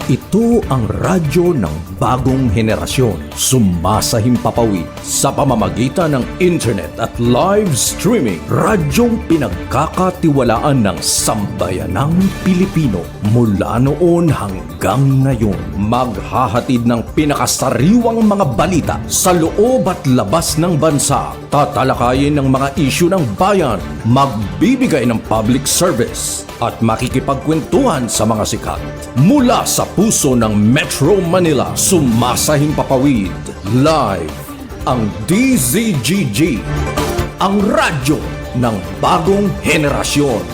Ito ang radyo ng bagong henerasyon. Sumasahimpapawid sa pamamagitan ng internet at live streaming. Radyong pinagkakatiwalaan ng sambayanang Pilipino. Mula noon hanggang ngayon, maghahatid ng pinakasariwang mga balita sa loob at labas ng bansa. Tatalakayin ng mga isyu ng bayan, magbibigay ng public service at makikipagkwentuhan sa mga sikat. Mula sa puso ng Metro Manila, sumasahimpapawid live ang DZGG, ang radyo ng bagong henerasyon.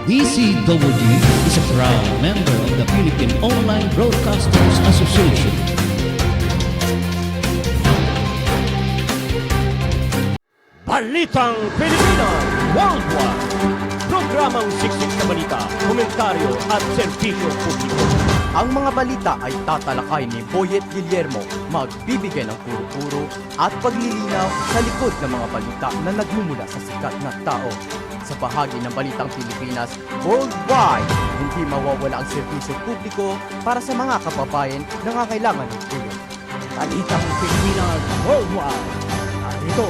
DZGG is a proud member of the Philippine Online Broadcasters Association. Balitang Pilipinas Worldwide. Programang siksik sa balita, komentaryo at serbisyo publiko. Ang mga balita ay tatalakay ni Boyet Guillermo, magbibigay ng puro-puro at paglilinaw sa likod ng mga balita na nagmumula sa sikat na tao. Sa bahagi ng Balitang Pilipinas Worldwide, hindi mawawala ang serbisyo publiko para sa mga kababayan na nangangailangan ng tulong. Balitang Pilipinas Worldwide. Narito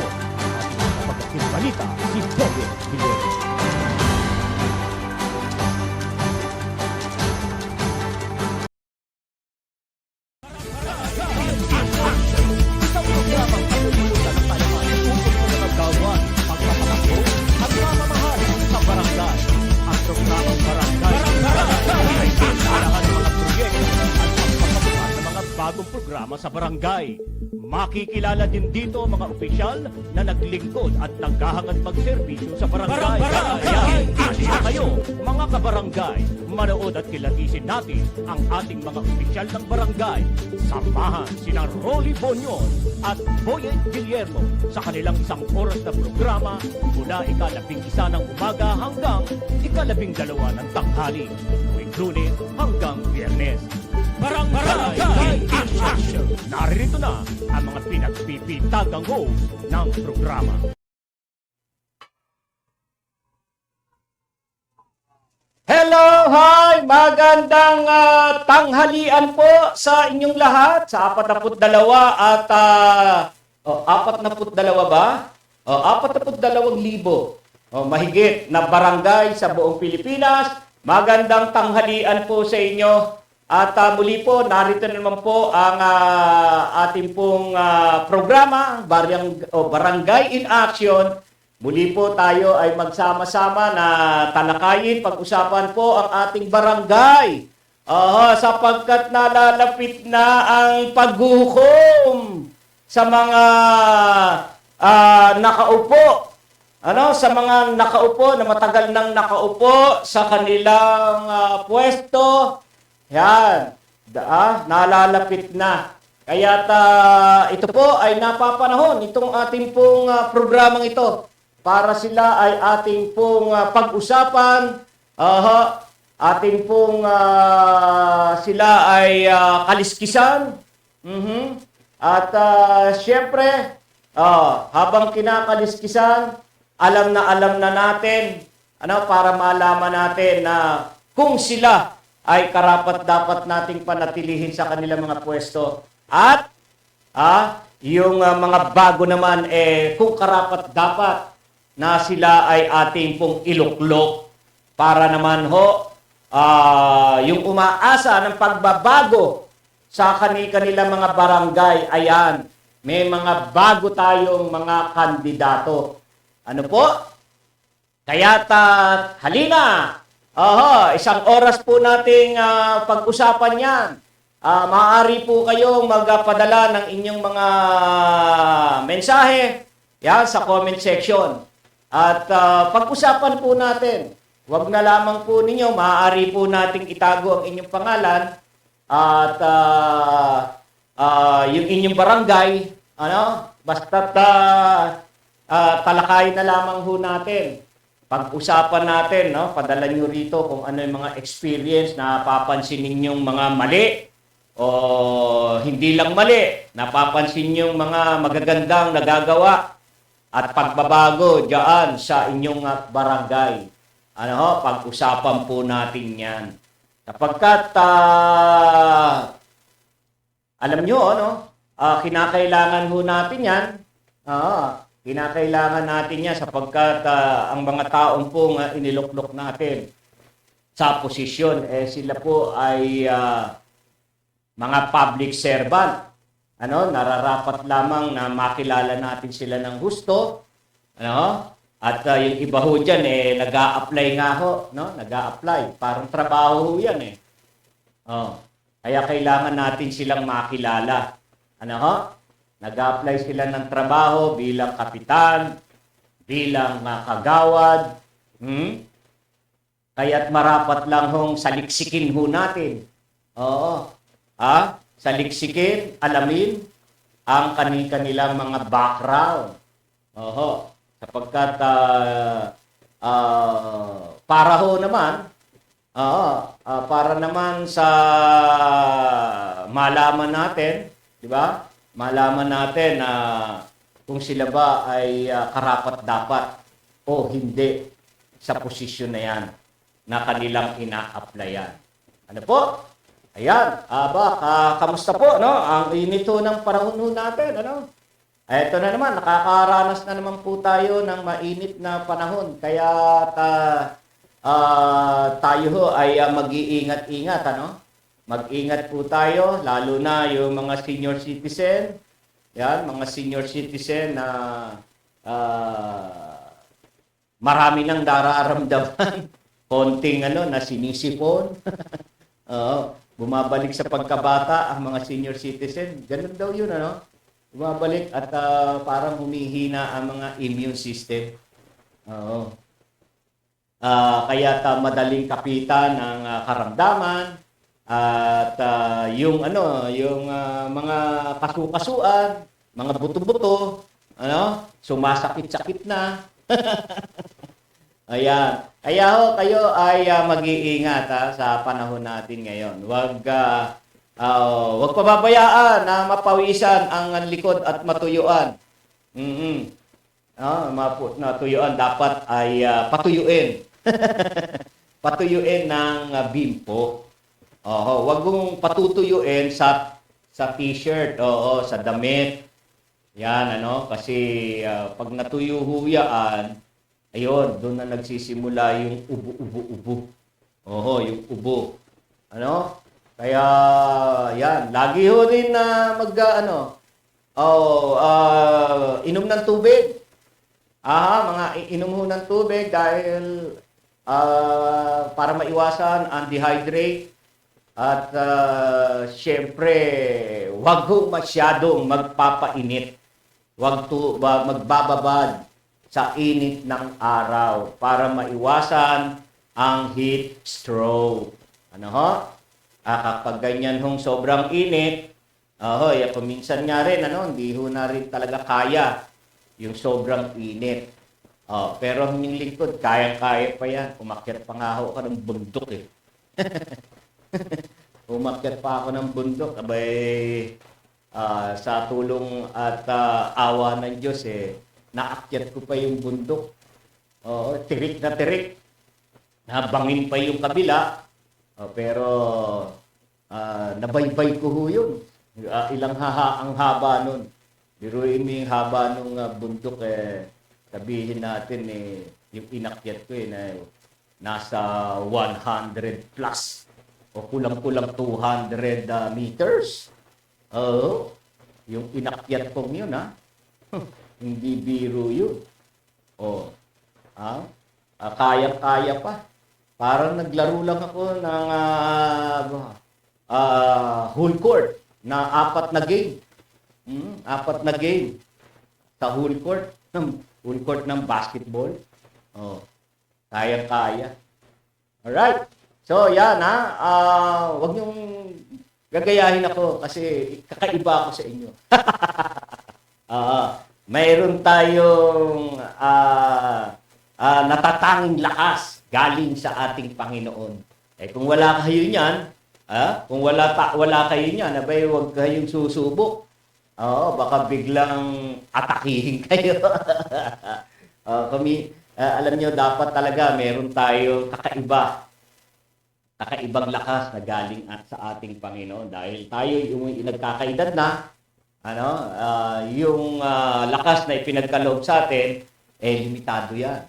ang ating balita si Boyet Guillermo. Bagong programa sa barangay. Makikilala din dito ang mga opisyal na naglingkod at naghahangad magserbisyo sa barangay. Kaya, halina kayo, mga kabarangay, manood at kilatisin natin ang ating mga opisyal ng barangay. Samahan sina Rolly Bonyon at Boyet Guillermo sa kanilang 1 oras na programa mula 11:00 ng umaga hanggang 12:00 ng tanghali. Tuwing Lunes hanggang Biyernes. Barangay in Action! Narito na ang mga pinagpipintagang host ng programa. Hello! Hi! Magandang tanghalian po sa inyong lahat sa 42 at 42 ba? 42,000 mahigit na barangay sa buong Pilipinas. Magandang tanghalian po sa inyo. At muli po, narito naman po ang ating pong programa, Barangay in Action. Muli po tayo ay magsama-sama na talakayin, pag-usapan po ang ating barangay. Sapagkat nalalapit na ang paghukom sa mga nakaupo. Sa mga nakaupo na matagal nang nakaupo sa kanilang pwesto. Yan, nalalapit na. Kaya ito po ay napapanahon, itong ating pong programang ito para sila ay ating pong pag-usapan, ating pong sila ay kaliskisan. At syempre, habang kinakaliskisan, alam na natin, para malaman natin na kung sila ay karapat-dapat nating panatilihin sa kanilang mga pwesto. At yung mga bago naman, kung karapat-dapat na sila ay ating pong iluklok para naman yung umaasa ng pagbabago sa kanilang mga barangay, ayan, may mga bago tayong mga kandidato. Ano po? Kaya't halina! 1 oras po nating pag-usapan yan. Maaari po kayong magpadala ng inyong mga mensahe yan, sa comment section. At pag-usapan po natin. Huwag na lamang po ninyo, maaari po nating itago ang inyong pangalan at yung inyong barangay. Basta't talakayin na lamang ho natin. Pag-usapan natin, padala nyo rito kung ano yung mga experience na papansin ninyong mga mali o hindi lang mali, napapansin ninyong mga magagandang nagagawa at pagbabago diyan sa inyong barangay. ano ho, pag-usapan po natin yan. Sapagkat, alam nyo, ano, kinakailangan ho natin yan. Kinakailangan natin yan sapagkat ang mga taong pong iniluklok natin sa posisyon, sila po ay mga public servant. Ano, nararapat lamang na makilala natin sila ng husto. Ano? At yung iba ho dyan, nag-a-apply nga ho. No? Nag-a-apply. Parang trabaho ho yan eh. Kaya kailangan natin silang makilala. Ano ho? Nag-a-apply sila ng trabaho bilang kapitan, bilang kagawad. Kaya't marapat lang hong saliksikin ho natin. Oo. Saliksikin, alamin ang kanilang mga background. Oo. Sapagkat para ho naman, para naman sa malaman natin, di ba? Malaman natin na kung sila ba ay karapat-dapat o hindi sa posisyon na yan na kanilang ina-applyan. Ano po? Ayan, kamusta po, no? Ang init ho ng panahon ho natin, ano? Ito na naman, nakakaranas na naman po tayo ng mainit na panahon. Kaya tayo ho ay mag-iingat-ingat, ano? Mag-ingat po tayo, lalo na yung mga senior citizen. Yan, mga senior citizen na marami nang nararamdaman. Konting na sinisipon. Bumabalik sa pagkabata ang mga senior citizen. Ganun daw yun, ano? Bumabalik at parang humihina ang mga immune system. Kaya madaling kapitan ng karamdaman at yung mga kasukasuan, mga buto-buto, sumasakit-sakit na. Ayan. Kaya kayo ay mag-iingat sa panahon natin ngayon. Huwag pababayaan na mapawisan ang likod at matuyuan. Matuyuan dapat ay patuyuin. Patuyuin ng bimpo. Huwag mong patutuyuin sa t-shirt, sa damit. Yan, kasi pag natuyo huyaan, ayun, doon na nagsisimula yung ubo-ubo-ubo. Yung ubo. Kaya, yan, lagi ho din na inom ng tubig. Inom ho ng tubig dahil para maiwasan ang dehydrate. At syempre, wag ho masyadong magpapainit. Wag magbababad sa init ng araw para maiwasan ang heat stroke. Kapag ganyan hong sobrang init, minsan nga rin, hindi ho na rin talaga kaya yung sobrang init. Pero ang lingkod, kaya-kaya pa yan. Umakyat pa nga ako ng bundok eh. Umakyat pa ako ng bundok. Sa tulong at awa ng Diyos, naakyat ko pa yung bundok. Tirik na tirik. Nabangin pa yung kabila. Pero nabaybay ko ho yun. Ang haba nun. Biruin mo yung haba nung bundok. Sabihin natin yung inakyat ko na nasa 100 plus. O kulang-kulang 200 meters. Yung inakyat kong yun, hindi biro yun. Kaya-kaya pa. Parang naglaro lang ako ng whole court na 4 na game. 4 na game sa whole court. Whole court ng basketball. Kaya-kaya. Alright. So, yan wag niyong gagayahin ako kasi kakaiba ako sa inyo. Mayroon tayong natatanging lakas galing sa ating Panginoon. Kung wala kayo niyan, kung wala kayo niyan, huwag kayong susubok. Baka biglang atakihin kayo. alam nyo, dapat talaga meron tayo kakaibang lakas na galing sa ating Panginoon. Dahil tayo yung nagkakaedad na, yung lakas na ipinagkaloob sa atin, limitado yan.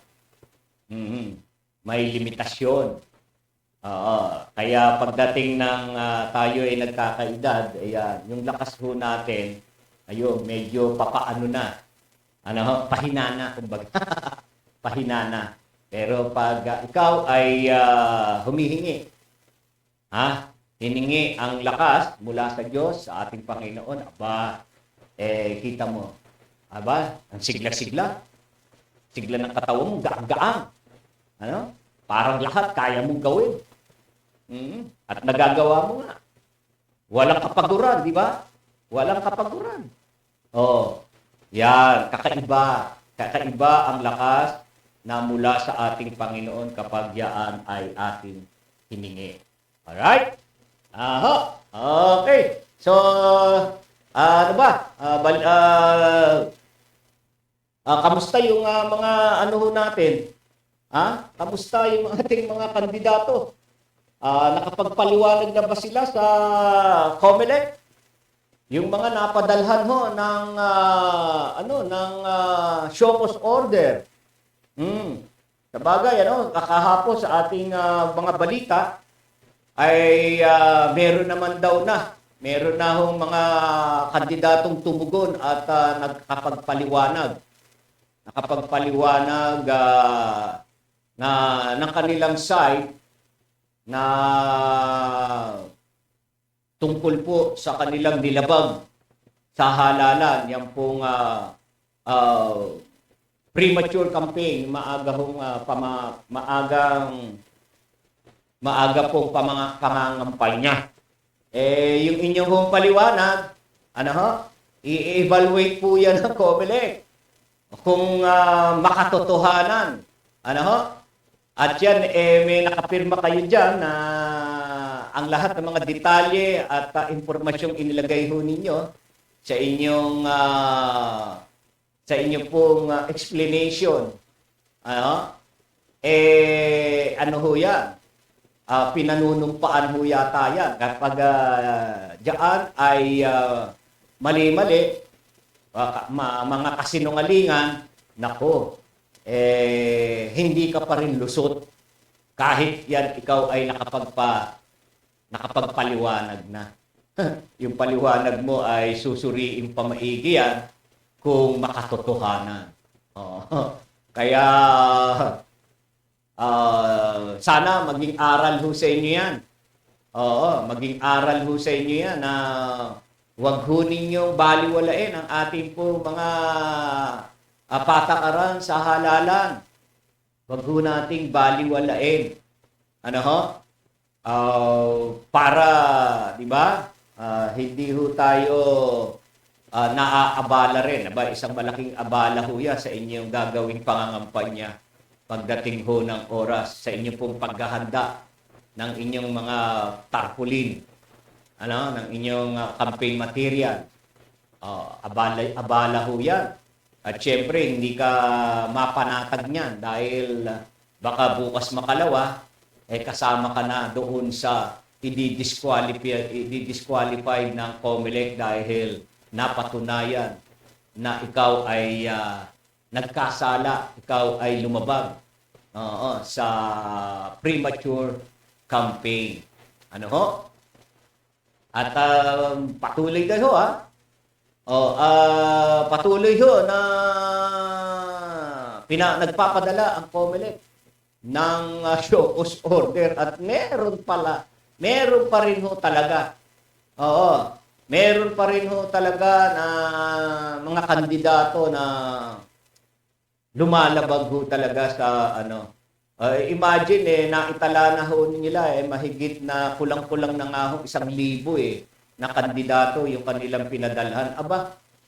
May limitasyon. Kaya pagdating ng tayo ay nagkakaedad, yung lakas ho natin, ayun, medyo papaano na. Pahina na, kumbaga. Pahina na. Pero pag ikaw ay humihingi, hiningi ang lakas mula sa Diyos, sa ating Panginoon, kita mo, ang sigla-sigla. Sigla ng katawan mo, gaang-gaang. Parang lahat kaya mong gawin. At nagagawa mo nga. Walang kapaguran, di ba? Walang kapaguran. Yan, kakaiba. Kakaiba ang lakas na mula sa ating Panginoon kapag yaan ay ating hiningi. Alright? Okay. So, ano ba? Kamusta yung mga natin? Kamusta yung ating mga kandidato? Nakapagpaliwanag na ba sila sa COMELEC? Yung mga napadalhan ho ng show cause order. Sabagay, kakahapon sa ating mga balita ay meron naman daw na. Meron na hong mga kandidatong tumugon at nakapagpaliwanag na ng kanilang side na tungkol po sa kanilang nilabag sa halalan, yan pong premature campaign, maaga pong pangangampanya. Yung inyong hong paliwanag, i-evaluate po yan ng COMELEC kung makatotohanan. At yan, may nakapirma kayo dyan na ang lahat ng mga detalye at impormasyong inilagay ho ninyo sa inyong pong explanation. Ho yan? Pinanunumpaan ho yata yan. Kapag diyan ay mali-mali, mga kasinungalingan, nako, hindi ka pa rin lusot kahit yan ikaw ay nakapagpaliwanag na. Yung paliwanag mo ay susuriin pa maigi yan kung makatotohanan. Kaya sana maging aral ho sa inyo yan. Maging aral ho sa inyo yan na huwag ho ninyong baliwalain ang ating po mga patakaran sa halalan. Huwag ho nating baliwalain. Para, di ba? Hindi ho tayo naaabala rin. Isang malaking abala ho yan sa inyong gagawing pangangampanya pagdating ho ng oras sa inyong pong paghahanda ng inyong mga tarpaulin, ng inyong campaign material. Abala ho yan. At syempre, hindi ka mapanatag niyan dahil baka bukas makalawa, kasama ka na doon sa i-disqualified ng COMELEC dahil napatunayan na ikaw ay nagkasala, ikaw ay lumabag sa premature campaign. At patuloy kayo patuloy ho na nagpapadala ang COMELEC ng show cause order at meron pa rin ho talaga. Meron pa rin ho talaga na mga kandidato na lumalabag ho talaga sa imagine naitala na ho nila mahigit na kulang-kulang na nga ho 1,000 na kandidato yung kanilang pinadalhan.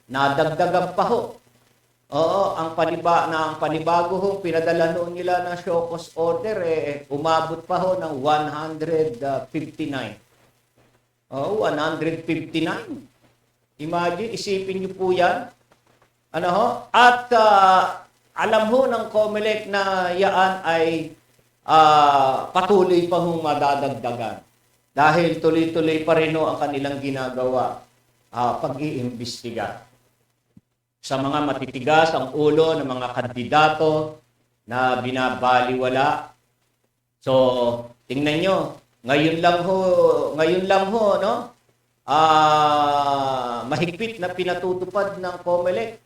Nadagdagan pa ho. Ang panibago ho, pinadala noon nila ng show cause order, umabot pa ho ng 159. 159. Imagine, isipin niyo po yan. At alam ho ng COMELEC na yaan ay patuloy pa hong madadagdagan. Dahil tuloy-tuloy pa rin ho ang kanilang ginagawa, pag-iimbestiga. Sa mga matitigas ang ulo ng mga kandidato na binabaliwala. So, tingnan nyo, ngayon lang ho, no? Mahigpit na pinatutupad ng COMELEC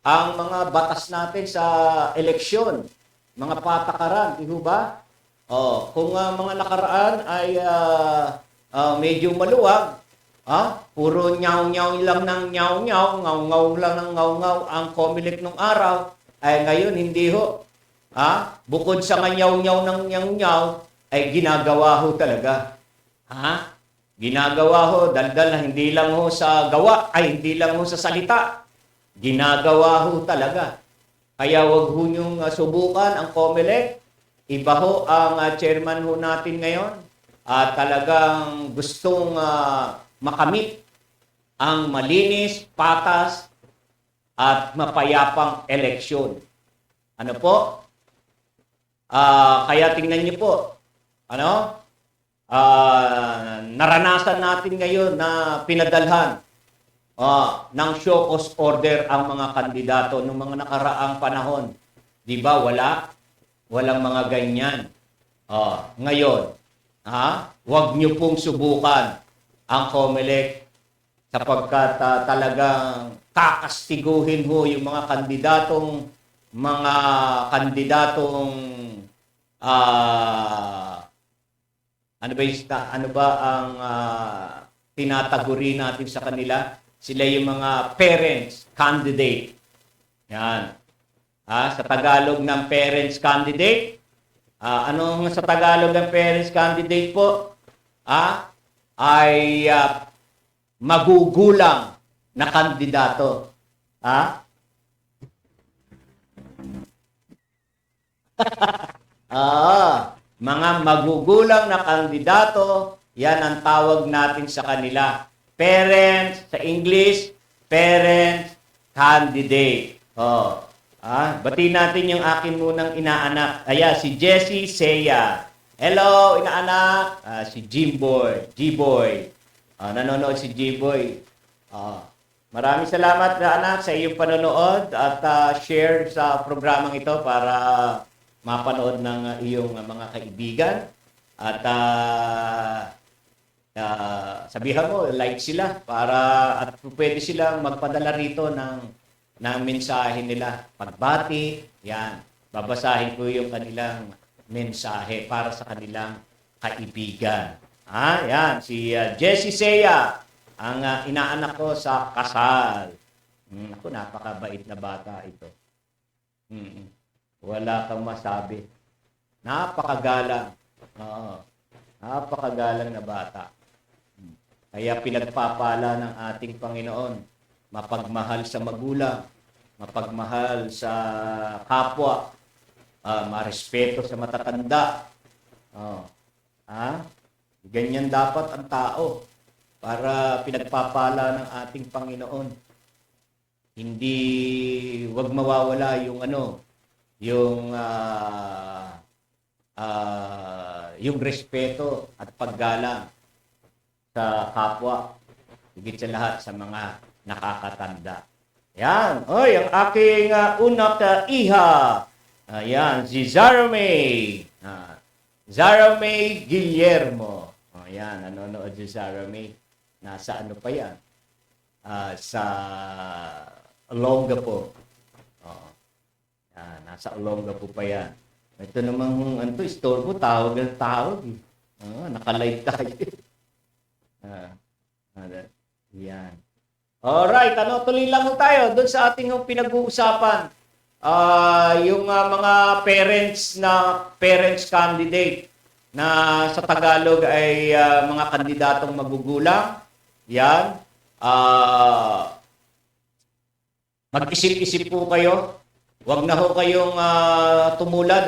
ang mga batas natin sa eleksyon, mga patakaran, di ba? Kung mga nakaraan ay medyo maluwag, puro nyaw-nyaw lang ng nyaw-nyaw, ngaw-ngaw lang ng ngaw-ngaw ang COMELEC nung araw, ay ngayon hindi ho. Bukod sa nyaw-nyaw ng nyaw-nyaw, ay ginagawa ho talaga. Ginagawa ho, daldal na hindi lang ho sa gawa, ay hindi lang ho sa salita. Ginagawa ho talaga. Kaya wag ho niyong subukan ang COMELEC. Iba ho ang chairman ho natin ngayon. Talagang gustong makamit ang malinis, patas, at mapayapang eleksyon. Ano po? Kaya tingnan niyo po, naranasan natin ngayon na pinadalhan ng show cause order ang mga kandidato ng mga nakaraang panahon. Di ba? Walang mga ganyan. Ngayon, wag niyo pong subukan ang COMELEC sapagkat talagang kakastiguhin ho yung mga kandidatong ano ba ang tinataguri natin sa kanila? Sila yung mga parents candidate. Yan. Sa Tagalog ng parents candidate, anong sa Tagalog ng parents candidate po? Ay magugulang na kandidato. Mga magugulang na kandidato, yan ang tawag natin sa kanila. Parents, sa English, parents candidate. Bati natin yung akin munang inaanak. Si Jessie Seya. Hello, inaanak. Si Jimboy. G-Boy. Nanonood si G-Boy. Maraming salamat na anak sa iyong panonood at share sa programang ito para mapanood ng iyong mga kaibigan. At sabihan mo, like sila at pwede silang magpadala rito ng mensahe nila. Pagbati, yan. Babasahin ko yung kanilang mensahe para sa kanilang kaibigan. Yan. Si Jessie Seya, ang inaanak ko sa kasal. Ako, napakabait na bata ito. Wala kang masabi. Napakagalang. Napakagalang na bata. Kaya pinagpapala ng ating Panginoon, mapagmahal sa magulang, mapagmahal sa kapwa, marespeto sa matatanda. Ganyan dapat ang tao para pinagpapala ng ating Panginoon. Hindi, wag mawawala yung respeto at paggalang sa kapwa, higit sa lahat sa mga nakakatanda. Yan. Ang aking unang iha. Yan, si Zara May. Zara May Guillermo. Yan, nanonood si Zara May. Nasa ano pa yan? Sa Olongapo. Yan, nasa Olongapo pa yan. Ito namang istorbo, tawag. Naka-live tayo. Yan. Alright, tuloy lang tayo doon sa ating pinag-uusapan. Yung mga parents candidate na sa Tagalog ay mga kandidatong magugulang. Yan. Mag-isip-isip po kayo. Huwag na ho kayong tumulad,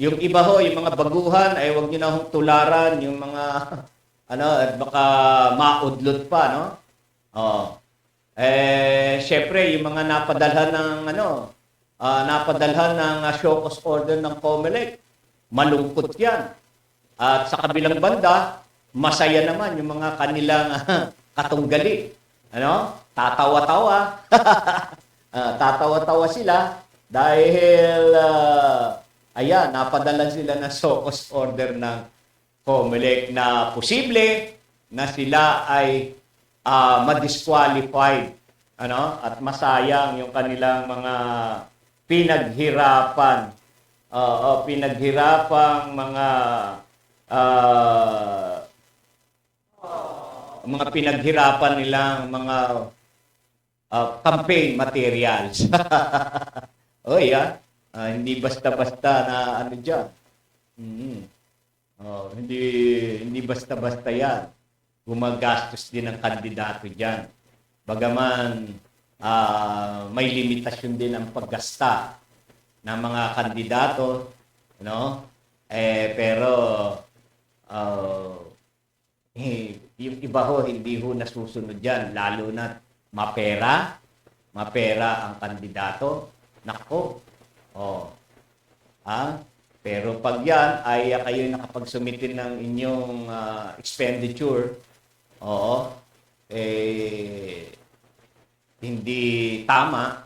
Yung iba ho, yung mga baguhan, ay huwag nyo na hong tularan, yung mga, at baka maudlot pa, syempre, yung mga napadalhan ng, napadalhan ng show cause order ng COMELEC. Malungkot yan. At sa kabilang banda, masaya naman yung mga kanilang katunggali. Ano? Tatawa-tawa. Tatawa-tawa sila dahil ayan, napadalan sila ng show cause order ng COMELEC na posible na sila ay ma-disqualified, ano, at masayang yung kanilang mga pinaghirapan, pinaghirapang mga pinaghirapan nilang mga campaign materials. Oy, hindi basta-basta na ano diyan. Hindi basta-basta 'yan. Gumagastos din ang kandidato diyan. Bagaman may limitasyon din ang paggasta ng mga kandidato, no? Pero yung iba ho hindi ho nasusunod diyan, lalo na mapera ang kandidato. Nako. Pero pag yan ay kayo nakapagsumitin ng inyong expenditure, hindi tama,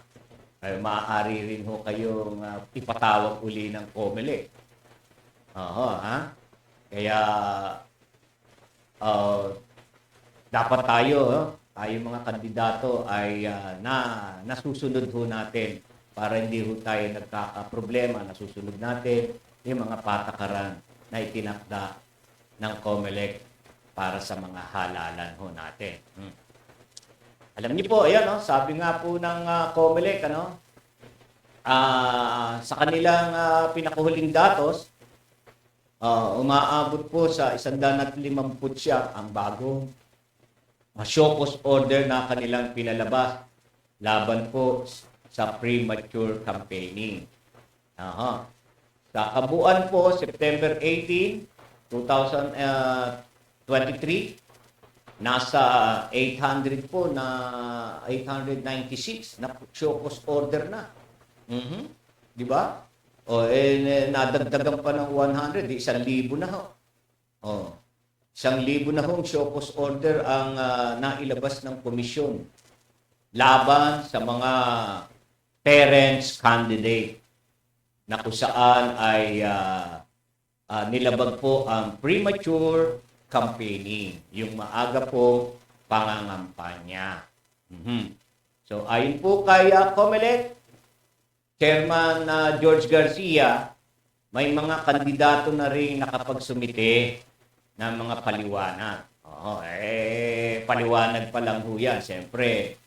ay maaari rin ho kayong ipatawag uli ng COMELEC. Kaya dapat tayo mga kandidato ay nasusunod ho natin para hindi ho tayo nagkakaproblema. Nasusunod natin yung mga patakaran na itinakda ng COMELEC para sa mga halalan ho natin. Alam niyo po, ayan, sabi nga po ng COMELEC, sa kanilang pinakuhuling datos, umaabot po sa 150 ang bagong show cause order na kanilang pinalabas laban po sa premature campaigning. Sa kabuuan po, September 18, 2023, nasa 800 po na 896 na show cause order na. Di ba? Nadagdagan pa ng 100, 1,000 na ho. 1,000 na hong show cause order ang nailabas ng komisyon laban sa mga parents candidate na kung saan ay nilabag po ang premature campaigning, yung maaga po pangangampanya. So ayon po kay COMELEC, Chairman George Garcia, may mga kandidato na rin nakapagsumite ng mga paliwanag. Paliwanag pa lang ho yan. Siyempre,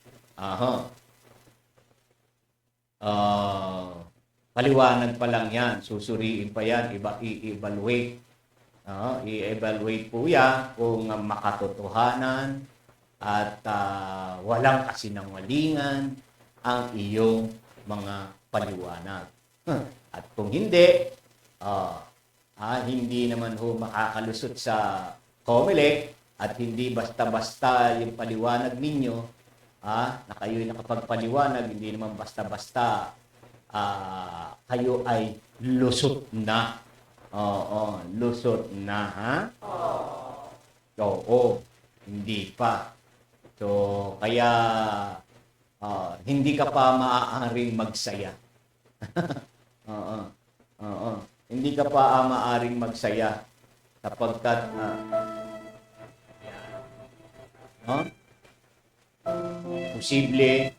paliwanag pa lang yan. Susuriin pa yan. I-evaluate. I-evaluate po yan kung makatotohanan at walang kasinungalingan ang iyong mga paliwanag. At kung hindi, hindi naman ho makakalusot sa COMELEC at hindi basta-basta yung paliwanag ninyo, na kayo'y nakapagpaliwanag, hindi naman basta-basta kayo ay lusot na. Lusot na, ha? Oo, hindi pa. So, kaya hindi ka pa maaaring magsaya. Hindi ka pa maaaring magsaya sapagkat posible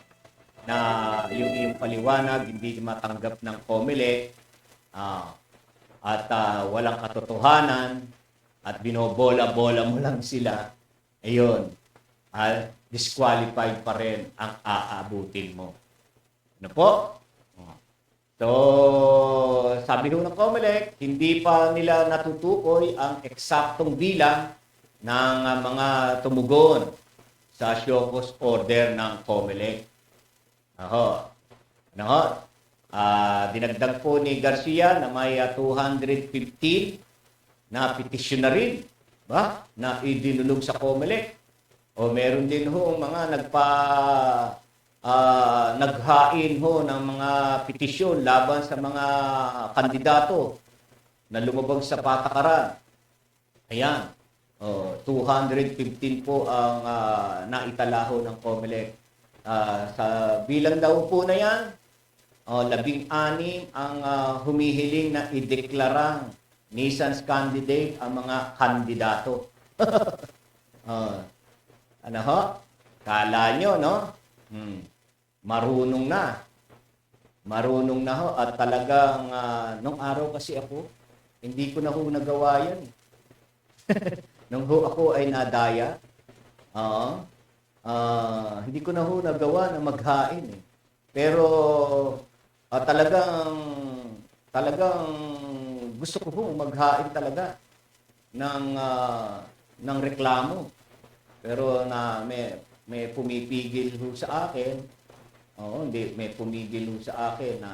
na yung iyong paliwanag hindi matanggap ng COMELEC at walang katotohanan at binobola-bola mo lang sila. Ayun, disqualified pa rin ang aabutin mo. Ano po? So, sabi ng COMELEC, hindi pa nila natutukoy ang eksaktong bilang ng mga tumugon sa show cause order ng COMELEC. Dinagdag po ni Garcia na may 215 na petisyon na rin na idinulog sa COMELEC. O meron din ho mga naghain ho ng mga petisyon laban sa mga kandidato na lumabag sa patakaran. Ayan. 215 po ang naitalaho ng COMELEC. Sa bilang daw po na yan, 16 ang humihiling na ideklarang Nissan's candidate ang mga kandidato. Ano ho? Kala nyo, no? Marunong na. Marunong na ho. At talagang, nung araw kasi ako, hindi ko na ho nagawa yan. Nung ho ako ay nadaya, hindi ko na ho nagawa na maghain. Pero talagang gusto ko ho maghain talaga ng reklamo. Pero may pumipigil ho sa akin. May pumigil ho sa akin na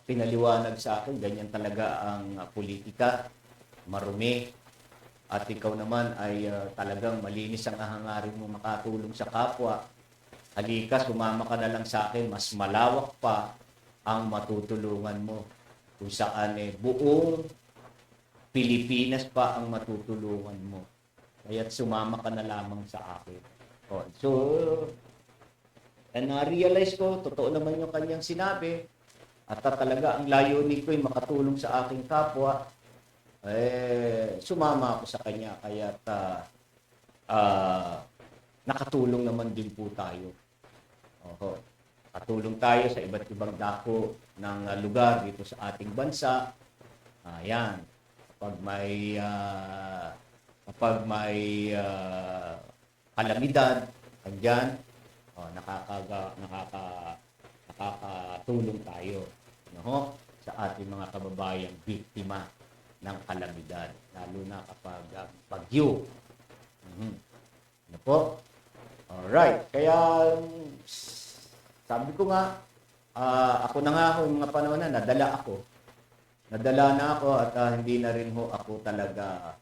pinaliwanag sa akin, ganyan talaga ang politika, marumi. At ikaw naman ay talagang malinis ang hahangarin mo makatulong sa kapwa. Halika, sumama ka na lang sa akin, mas malawak pa ang matutulungan mo. Kung saan buong Pilipinas pa ang matutulungan mo. Kaya't sumama ka na lamang sa akin. So, na-realize ko, totoo naman yung kanyang sinabi. At talaga, ang layunin ko ay makatulong sa aking kapwa. Sumama ako sa kanya. Kaya't nakatulong naman din po tayo. Katulong tayo sa iba't ibang dako ng lugar dito sa ating bansa. Ayan. Kapag may kalamidad, andyan, nakakatulong tayo, no? Sa ating mga kababayang biktima ng kalamidad, lalo na kapag bagyo. Ano po? Alright. Kaya, sabi ko nga, ako na nga ako, mga panahon na, nadala na ako at hindi na rin ho ako talaga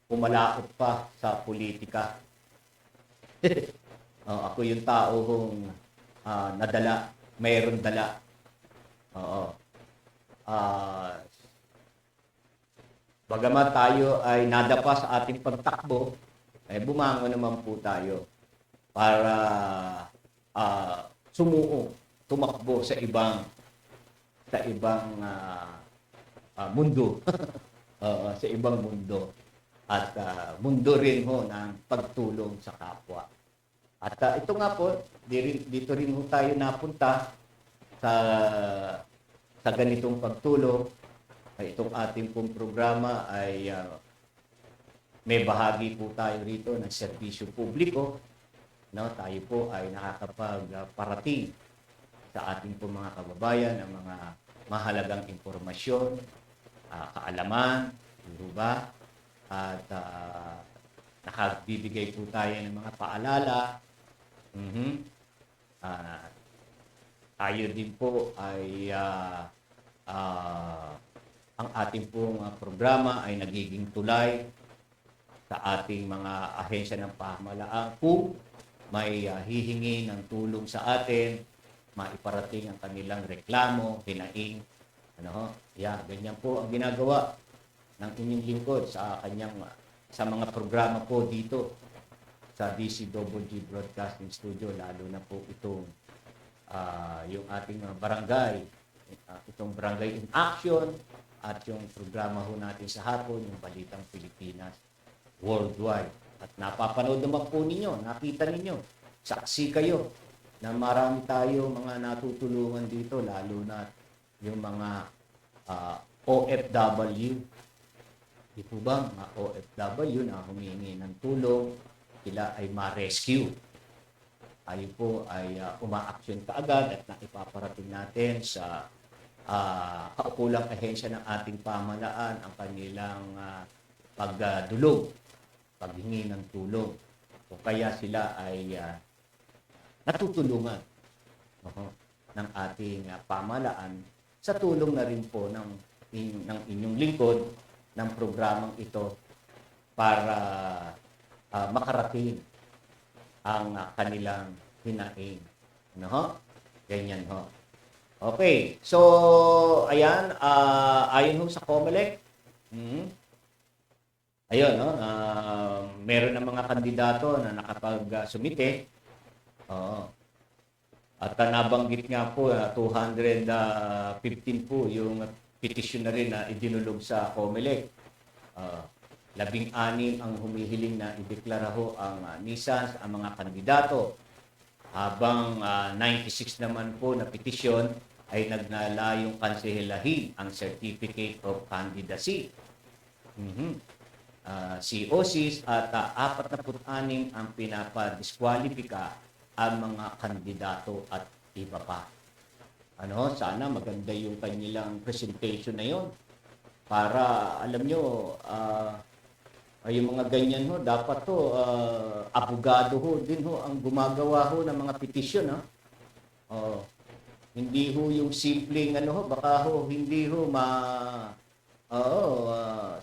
pumalakot pa sa politika. Ako yung tao hong nadala, mayroon dala. Bagamat tayo ay nadapa sa ating pagtakbo, ay bumangon naman po tayo para tumakbo sa ibang mundo. Sa ibang mundo. At mundo rin ho ng pagtulong sa kapwa. At ito nga po, dito rin ho tayo napunta sa ganitong pagtulong. Itong ating pong programa ay may bahagi po tayo rito ng serbisyo publiko. No, tayo po ay nakakapagparating sa ating pong mga kababayan ng mga mahalagang impormasyon, kaalaman, ba? At nakabibigay po tayo ng mga paalala. Tayo din po ay ang ating pong programa ay nagiging tulay sa ating mga ahensya ng pamahalaan kung may hihingi ng tulong sa atin, maiparating ang kanilang reklamo, hinaing. Ganyan po ang ginagawa ng inyong lingkod sa mga programa po dito sa DCWG Broadcasting Studio, lalo na po itong yung ating barangay, itong Barangay in Action, at yung programa ho natin sa hapon, yung Balitang Pilipinas Worldwide. At napapanood naman po ninyo, nakita ninyo, saksi kayo na marami tayo mga natutulungan dito, lalo na yung mga OFW. Di po ba, mga OFW na humingi ng tulong, sila ay ma-rescue. Tayo po ay uma-action kaagad at naipaparating natin sa kaukulang ahensya ng ating pamahalaan ang kanilang pagdulog, paghingi ng tulong. O kaya sila ay natutulungan ng ating pamahalaan sa tulong na rin po ng inyong lingkod ng programang ito para makarating ang kanilang hinaing. Ano ho? Ganyan ho. Okay. So, ayan. Ayon ho sa COMELEC, ayun, no? Meron ng mga kandidato na nakapag-sumite. Oo. At nabanggit nga po, 215 po yung petition na rin na idinulog sa COMELEC. 16 ang humihiling na ideklara ho ang Nissan, ang mga kandidato. Habang 96 naman po na petisyon ay nagnalayong kanselahin ang Certificate of Candidacy. COCs at 46 ang pinapadiskwalipika ang mga kandidato at iba pa. Ano, sana maganda yung kanilang presentation na yon para alam nyo, yung mga ganyan ho, dapat to abogado ho din ho ang gumagawa ho ng mga petisyon. Hindi ho yung simpleng ano ho, baka ho hindi ho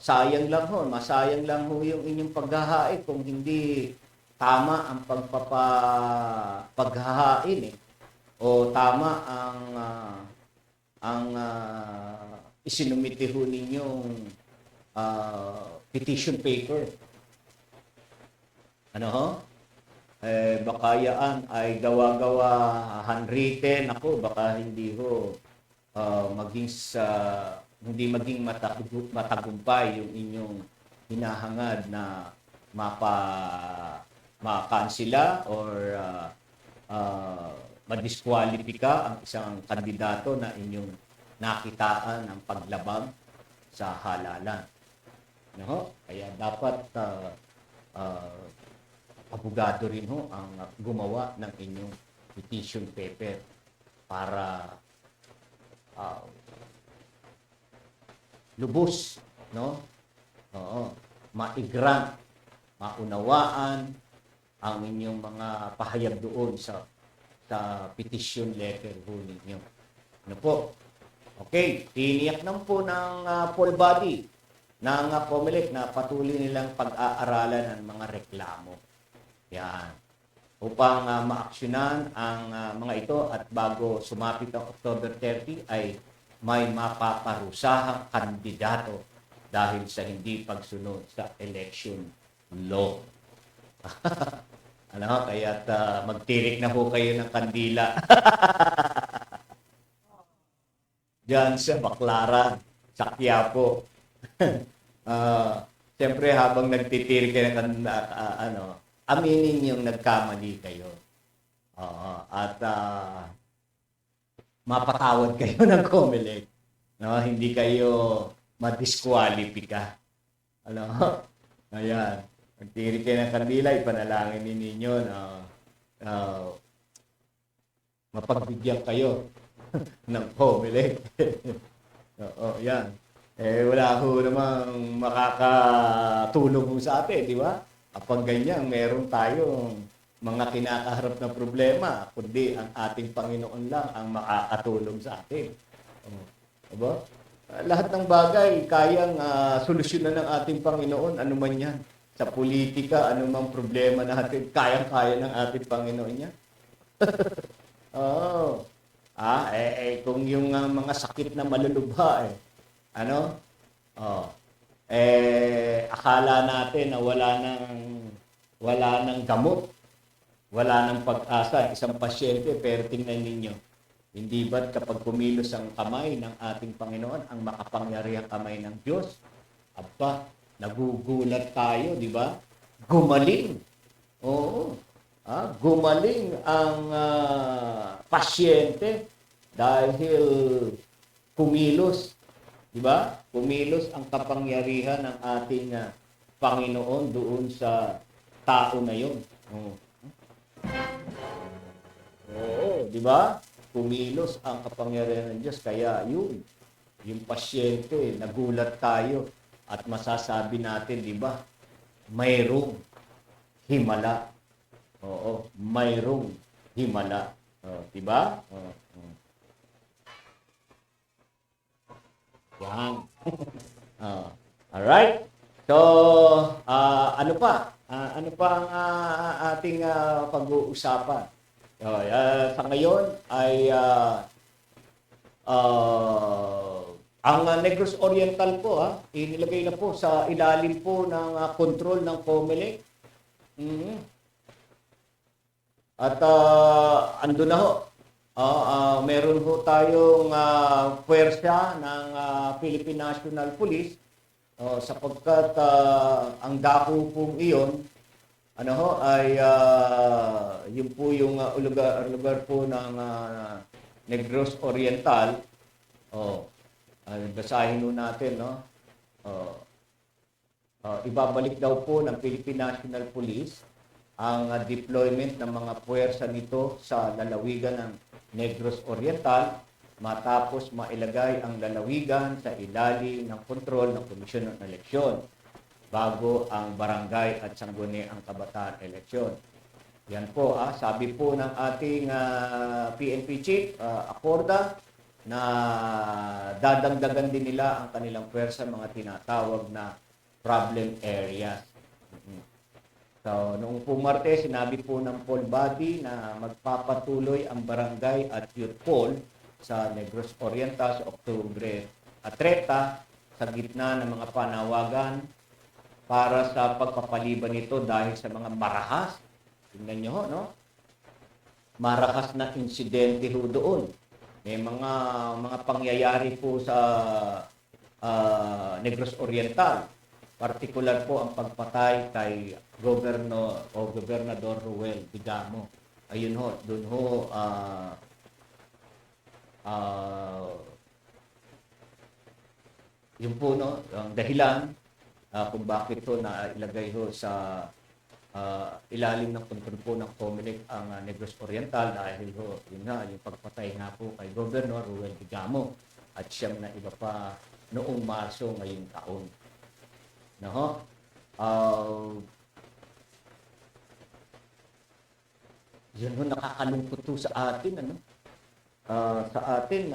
sayang lang ho, masayang lang ho yung inyong paghahain kung hindi tama ang paghahain o tama ang isinumite ho ninyong petition paper. Ano ho? Baka yan ay gawa-gawa handwritten ako, baka hindi ho hindi maging matagumpay yung inyong hinahangad na makansila or madiskwalipika ang isang kandidato na inyong nakitaan ng paglabag sa halalan. No? Kaya dapat abogado rin ho ang gumawa ng inyong petition paper para lubos, no? Maigrant, maunawaan ang inyong mga pahayag doon sa petition letter ho ninyo. Ano po? Okay, tiniyak naman po ng full body ng COMELEC na patuloy nilang pag-aaralan ng mga reklamo. Yan. Upang maaksyonan ang mga ito at bago sumapit ang October 30 ay may mapaparusahang kandidato dahil sa hindi pagsunod sa election law. Ano, kaya't magtirik na po kayo ng kandila. Diyan sa Baclaran, sa Quiapo. Siyempre habang nagtitirik kayo ng aminin yung nagkamali kayo. At mapatawad kayo ng COMELEC. No, hindi kayo madiskwalipika. Ano? Ayan. Magtirik kayo ng kandila, ipanalangin ninyo na mapagbigyan kayo ng COMELEC. Oo, yan. Wala ho namang makakatulong sa atin, di ba? Kapag ganyan, meron tayong mga kinakaharap na problema, kundi ang ating Panginoon lang ang makakatulong sa atin. Diba? Lahat ng bagay, kayang solusyonan ng ating Panginoon, ano man yan. Sa politika, anumang problema natin, kayang-kaya ng ating Panginoon yan. Kung yung mga sakit na malulubha, akala natin na wala nang gamot, wala nang pag-asa, isang pasyente, pero tingnan ninyo, hindi ba't kapag kumilos ang kamay ng ating Panginoon, ang makapangyarihang kamay ng Diyos, aba, nagugulat tayo, di ba? Gumaling. Oo. Gumaling ang pasyente dahil kumilos. Di ba? Kumilos ang kapangyarihan ng ating Panginoon doon sa tao na yun. Oo, di ba? Kumilos ang kapangyarihan ng Diyos. Kaya yun, yung pasyente, nagulat tayo at masasabi natin, di ba? Mayroong himala. Oo, mayroong himala. Di ba? Yan. Alright? So, ano pa? Ano pa ang ating pag-uusapan? Sa ngayon ay ang Negros Oriental po, inilagay na po sa ilalim po ng control ng COMELEC. Mhm. At ando na ho. Meron ho tayong puwersa ng Philippine National Police sapagkat ang dako pong iyon ano ho ay yun po yung lugar po ng Negros Oriental. Basahin ho natin, no? Ibabalik daw po ng Philippine National Police ang deployment ng mga puwersa nito sa lalawigan ng Negros Oriental matapos mailagay ang lalawigan sa ilalim ng kontrol ng Komisyon ng Eleksyon bago ang barangay at sangguniang kabataan eleksyon. Yan po, sabi po ng ating PNP Chief, Acorda, na dadagdagan din nila ang kanilang puwersa mga tinatawag na problem areas. So, noong po Martes, sinabi po ng poll body na magpapatuloy ang barangay at youth poll sa Negros Oriental sa Oktubre 30 sa gitna ng mga panawagan para sa pagpapaliban nito dahil sa mga marahas. Tingnan nyo, no? Marahas na insidente ho doon. May mga pangyayari po sa Negros Oriental. Partikular po ang pagpatay kay Gobernador Ruel Digamo. Ayun ho, doon ho yun po, no, ang dahilan kung bakit to na ilagay ho sa ilalim ng kontrol po ng COMELEC ang Negros Oriental dahil ho, yun nga, yung pagpatay nga po kay Governor Ruel Digamo at siyam na iba pa noong Marso ngayong taon. No? Yun ho, nakakalungkot to sa atin, ano? Sa atin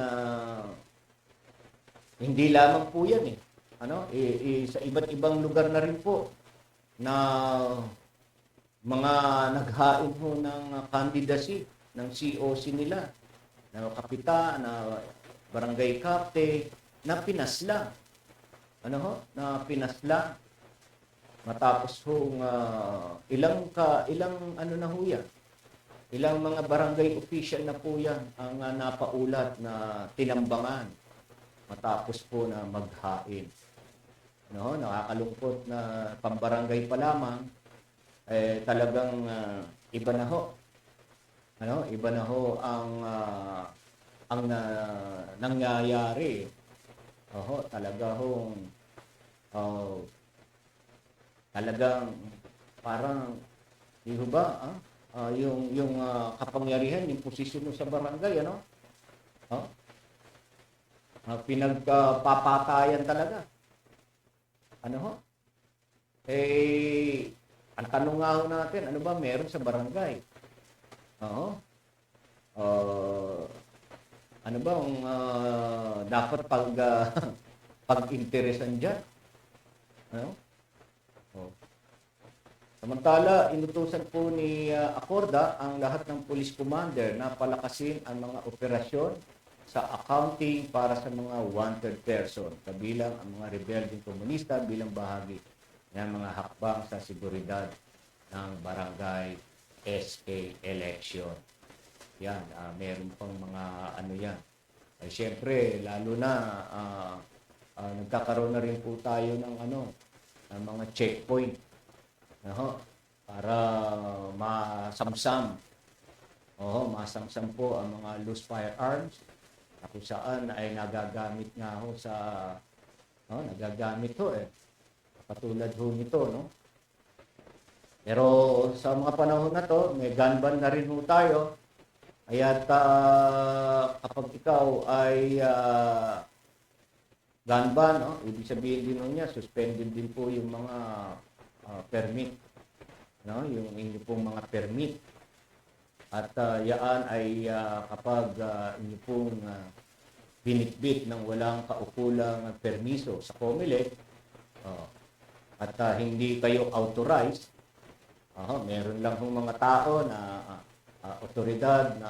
hindi lamang po yan sa iba't ibang lugar na rin po na mga naghain ho ng candidacy ng COC nila, na kapitan, na barangay captain, na pinasla. Na pinasla matapos hong ilang ano na ho yan. Ilang mga barangay official na po yan ang napaulat na tinambangan matapos po na maghain. Nakakalungkot na pambarangay pa lamang, talagang iba na ho. Iba na ho ang nangyayari. Talaga hong talagang parang di ba yung kapangyarihan, yung posisyon mo sa barangay, pinagpapatayan talaga. Ang tanong nga ho natin, ano ba meron sa barangay? Ano ba ang dapat pag-interesan dyan? Samantala, inutusan po ni Acorda ang lahat ng police commander na palakasin ang mga operasyon sa accounting para sa mga wanted person, kabilang ang mga rebelding komunista bilang bahagi ng mga hakbang sa seguridad ng barangay SK election. Yan, meron pang mga ano yan. Siyempre, lalo na nagkakaroon na rin po tayo ng ng mga checkpoint para masamsam. Masamsam po ang mga loose firearms na kung saan ay nagagamit nga ho sa nagagamit ho katulad ho nito, no? Pero sa mga panahon na to, may gun ban na rin ho tayo. Aya't kapag ikaw ay gun ban, ibig sabihin din niya, suspended din po yung mga permit, yung inyo pong mga permit. At yaan ay kapag inyo pong binitbit ng walang kaukulang permiso sa COMELEC, at hindi kayo authorized, meron lang hong mga tao na otoridad na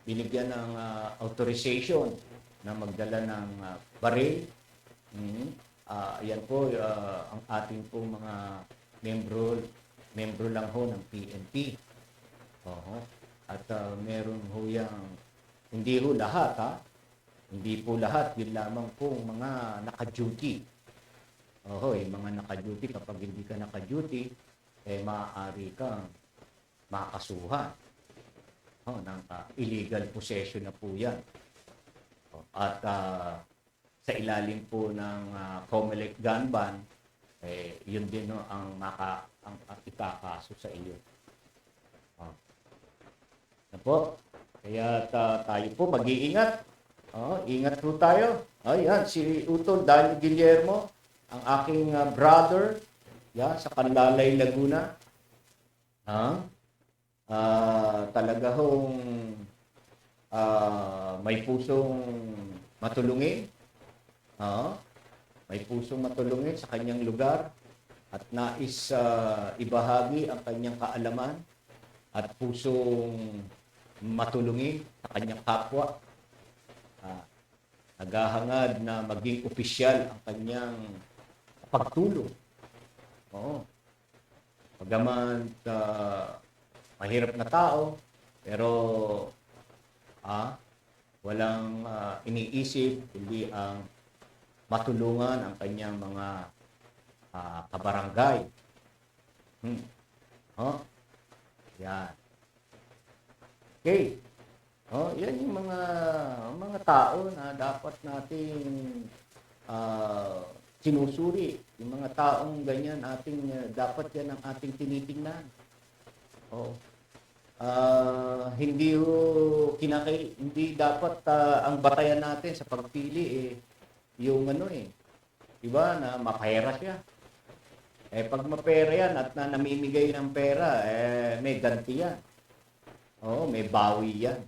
binigyan ng authorization na magdala ng baril. Yan po ang ating po mga membro lang ho ng PNP. At meron ho yang, hindi ho lahat hindi po lahat, yun lamang po mga naka-duty. Yung mga naka-duty, kapag hindi ka naka-duty, maaari kang makasuhan. Ng illegal possession na po yan. At sa ilalim po ng COMELEC gun ban, yun din ang ikakaso sa iyo. Na po. Kaya tayo po mag-iingat. Ingat po tayo. Yan, si Utol Daniel Guillermo, ang aking brother, sa Canlalay, Laguna. Talaga hong may pusong matulungin. May pusong matulungin sa kanyang lugar at nais ibahagi ang kanyang kaalaman at pusong matulungin sa kanyang kapwa. Naghahangad na maging opisyal ang kanyang pagtulong. Pagaman mahirap na tao, pero walang iniisip, hindi ang matulungan ang kanyang mga kabarangay. Yan. Okay. Yan yung mga tao na dapat nating sinusuri. Yung mga taong ganyan, dapat yan ang ating tinitingnan. Hindi dapat ang batayan natin sa pagpili yung diba, na mapera siya. Pag mapera yan at namimigay ng pera, may ganti yan. May bawi yan.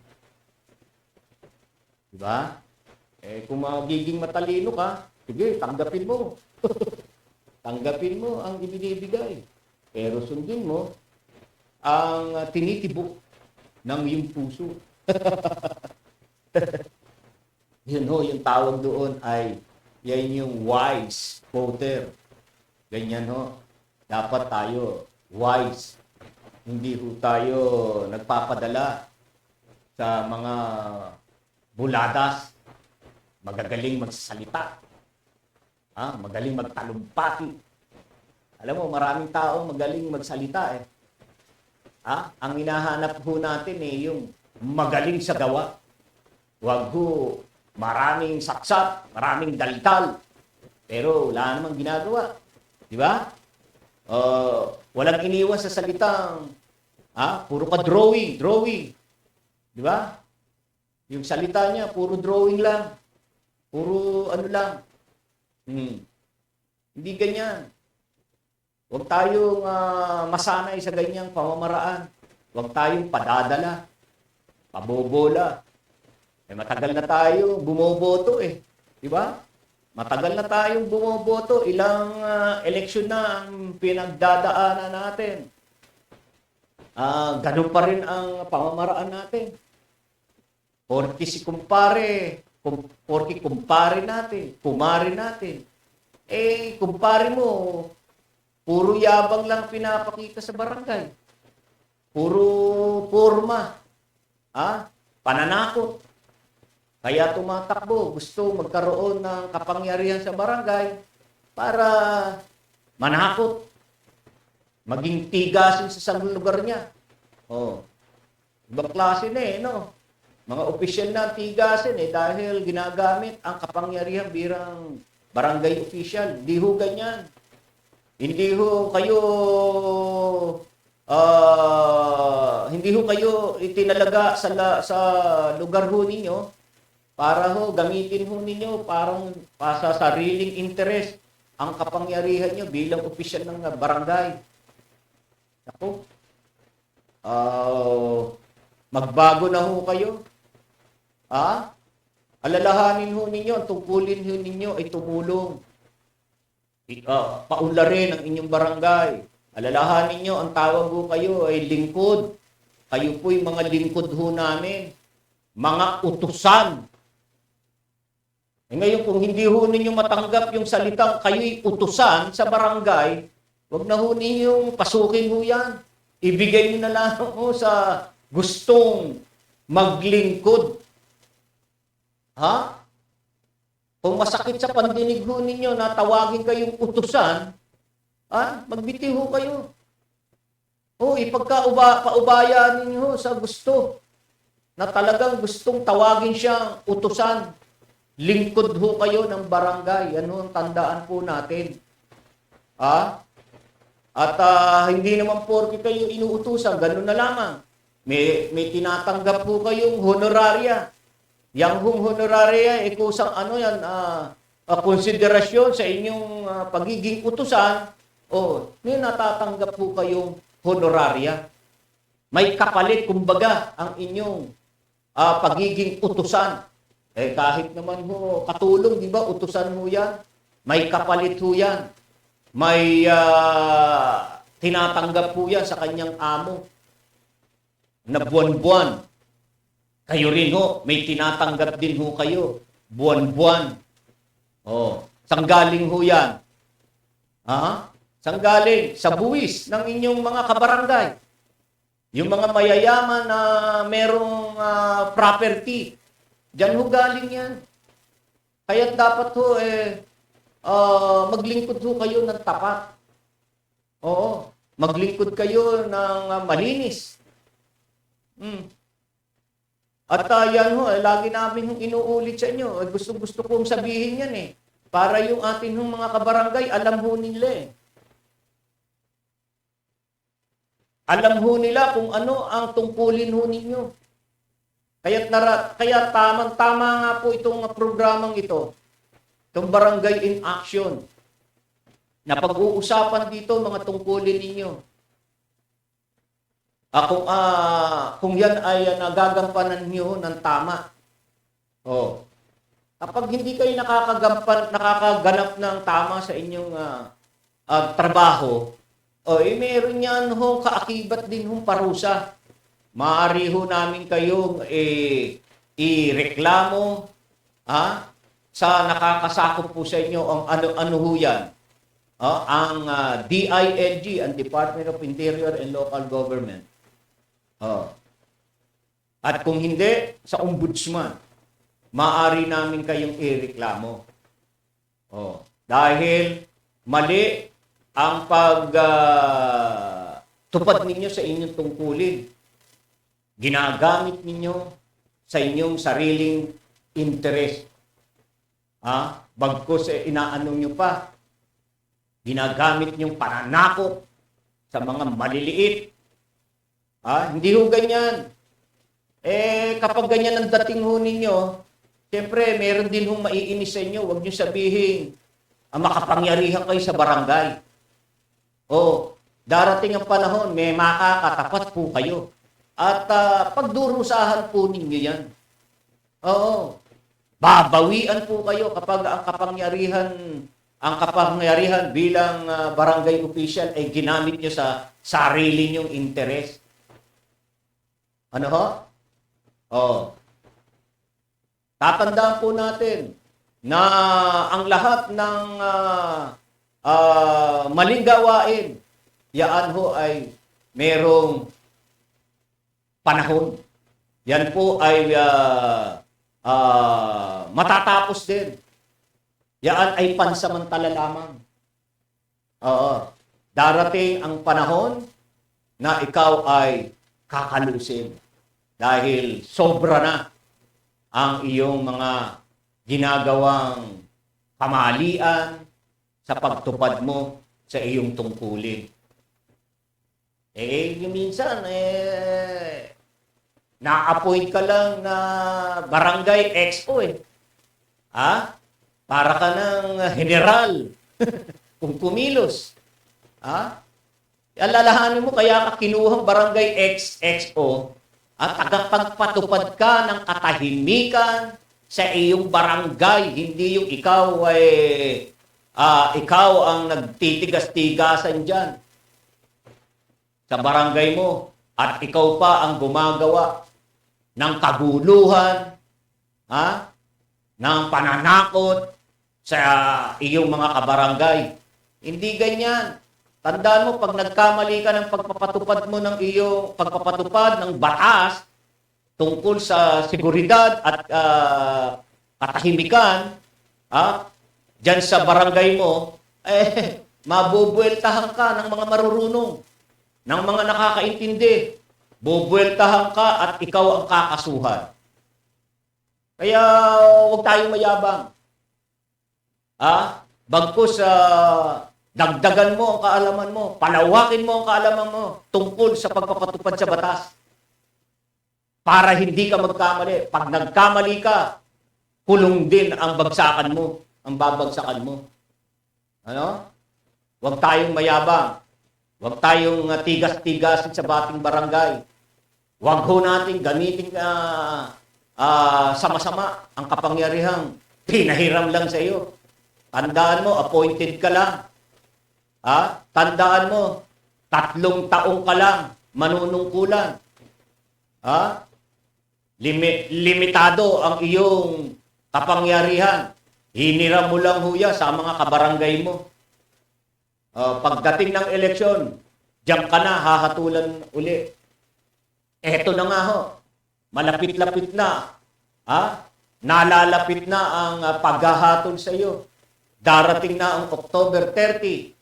Diba? Kung magiging matalino ka, sige, tanggapin mo. Tanggapin mo ang ibinibigay. Pero sundin mo ang tinitibok ng iyong puso. Yung tawag doon ay yan yung wise voter. Ganyan dapat tayo wise. Hindi tayo nagpapadala sa mga buladas, magagaling magsalita, magaling magtalumpati. Alam mo, maraming tao magaling magsalita Ang hinahanap ho natin yung magaling sa gawa. Huwag ho maraming saksat, maraming daldal, pero wala namang ginagawa. Di ba? Walang iniwan sa salitang, puro ka drawing. Di ba? Yung salita niya, puro drawing lang. Puro lang. Hindi ganyan. Huwag tayong masanay sa ganyang pamamaraan. Huwag tayong padadala, pabobola. Matagal na tayo bumoboto Di ba? Matagal na tayong bumoboto. Ilang eleksyon na ang pinagdadaanan natin. Ganun pa rin ang pamamaraan natin. Porki kumpare natin, kumare natin. Kumpare mo, puro yabang lang pinapakita sa barangay. Puro forma. Pananakot. Kaya tumatakbo, gusto magkaroon ng kapangyarihan sa barangay para manakot. Maging tigasin sa isang lugar niya. Ibang klase na Mga opisyal na tigasin dahil ginagamit ang kapangyarihan bilang barangay official. Hindi ho ganyan. Hindi ho kayo itinalaga sa lugar ho ninyo para ho gamitin ho ninyo parang sa sariling interest ang kapangyarihan nyo bilang opisyal ng barangay. Ako, magbago na ho kayo. Alalahanin ho ninyo, tungkulin ho ninyo ay tumulong. paunlarin ang inyong barangay. Alalahanin nyo, ang tawag ho kayo ay lingkod. Kayo po'y mga lingkod ho namin. Mga utusan. Ngayon, kung hindi ho ninyo matanggap yung salitang kayo'y utusan sa barangay, wag na ho ninyong pasukin ho yan. Ibigay nyo na lang ho sa gustong maglingkod. Ha? Kung masakit sa pandinig ho ninyo na tawagin kayong utusan, magbitiw ho kayo. Ipagkaubayan ninyo sa gusto na talagang gustong tawagin siyang utusan. Lingkod ho kayo ng barangay. Ano ang tandaan po natin? At hindi naman porke kayo inuutusan, ganun na lamang. May tinatanggap po kayong honoraria. Yang honoraria, kusang konsiderasyon sa inyong pagiging utusan, may natatanggap po kayong honoraria. May kapalit, kumbaga, ang inyong pagiging utusan. Kahit naman ho, katulong, di ba, utusan ho yan. May kapalit ho yan. May tinatanggap po yan sa kanyang amo na buwan-buwan. Kayo rin ho, may tinatanggap din ho kayo. Buwan-buwan. Sanggaling ho yan. Sanggaling sa buwis ng inyong mga kabarangay. Yung mga mayayaman na merong property, diyan ho galing yan. Kaya dapat ho, maglingkod ho kayo ng tapat. Maglingkod kayo ng malinis. At yan ho, lagi namin hong inuulit sa inyo. Gusto kong sabihin yan para yung atin hong mga kabarangay, alam ho nila Alam ho nila kung ano ang tungkulin ho ninyo. Kaya tamang-tama nga po itong programang ito. Itong Barangay in Action. Na pag-uusapan dito mga tungkulin ninyo. Kung yan ay nagagampanan niyo ng tama. Kapag hindi kayo nakakaganap ng tama sa inyong trabaho, meron yan ho kaakibat din hong parusa. Maaari ho namin kayong ireklamo sa nakakasakop po sa inyo ang ano ho yan. Ang DILG, ang Department of Interior and Local Government. At kung hindi, sa Ombudsman, maaari namin kayong ireklamo. Dahil mali ang pagtupad ninyo sa inyong tungkulin. Ginagamit ninyo sa inyong sariling interest. Bagkus inaano nyo pa. Ginagamit nyong pananakot sa mga maliliit. Hindi ho ganyan. Kapag ganyan ang dating ho ninyo, siyempre, meron din hong maiinis sa inyo. Huwag nyo sabihin, makapangyarihan kayo sa barangay. Darating ang panahon, may makakatapat po kayo. At pagdurusahan po ninyo yan. Babawian po kayo kapag ang kapangyarihan bilang barangay official ay ginamit nyo sa sarili nyong interes. Ano ho? Tatandaan po natin na ang lahat ng maling gawain, yaan ho ay merong panahon. Yan po ay matatapos din. Yan ay pansamantala lamang. Darating ang panahon na ikaw ay kakalusin dahil sobra na ang iyong mga ginagawang kamalian sa pagtupad mo sa iyong tungkulin. Minsan, na-appoint ka lang na barangay expo Para ka ng general kung kumilos. Alalahanin mo, kaya ka kinuhang barangay expo at tagapagpatupad ka ng katahimikan sa iyong barangay. Hindi yung ikaw ay ikaw ang nagtitigas-tigasan dyan sa barangay mo at ikaw pa ang gumagawa ng kaguluhan, ng pananakot sa iyong mga kabarangay. Hindi ganyan. Tandaan mo, pag nagkamali ka ng pagpapatupad mo ng iyong pagpapatupad ng batas tungkol sa seguridad at katahimikan, dyan sa barangay mo, mabubueltahan ka ng mga marurunong, ng mga nakakaintindi. Bubueltahan ka at ikaw ang kakasuhan. Kaya huwag tayong mayabang. Bagkus dagdagan mo ang kaalaman mo, palawakin mo ang kaalaman mo tungkol sa pagpapatupad sa batas. Para hindi ka magkamali. Pag nagkamali ka, kulong din ang bagsakan mo, ang babagsakan mo. Huwag tayong mayabang. Huwag tayong tigas-tigasin sa bating barangay. Huwag ho natin gamitin sama-sama ang kapangyarihang pinahiram lang sa iyo. Tandaan mo, appointed ka lang. Tandaan mo, 3 taong ka lang manunungkulan. Limitado ang iyong kapangyarihan. Hiniram mo lang huya sa mga kabarangay mo. Pagdating ng eleksyon, diyan ka na, hahatulan uli. Eto na nga ho, malapit-lapit na. Nalalapit na ang paghahatol sa iyo. Darating na ang October 30.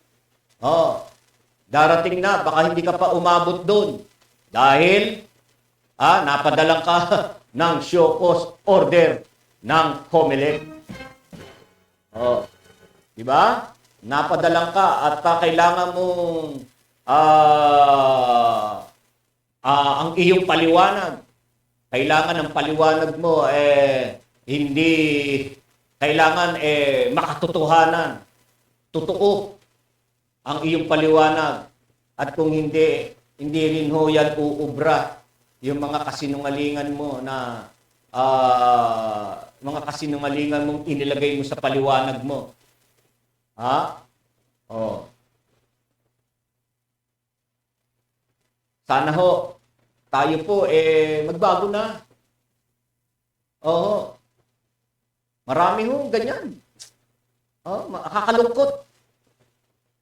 Darating na, baka hindi ka pa umabot doon. Dahil, napadalang ka ng show cause order ng COMELEC. Diba? Napadalang ka at kailangan mong ang iyong paliwanag. Kailangan ang paliwanag mo hindi kailangan makatotohanan. Totoo ang iyong paliwanag. At kung hindi rin ho yan uubra yung mga kasinungalingan mo na mga kasinungalingan mong inilagay mo sa paliwanag mo. Sana ho, tayo po magbago na. Marami ho ganyan. Makakalungkot.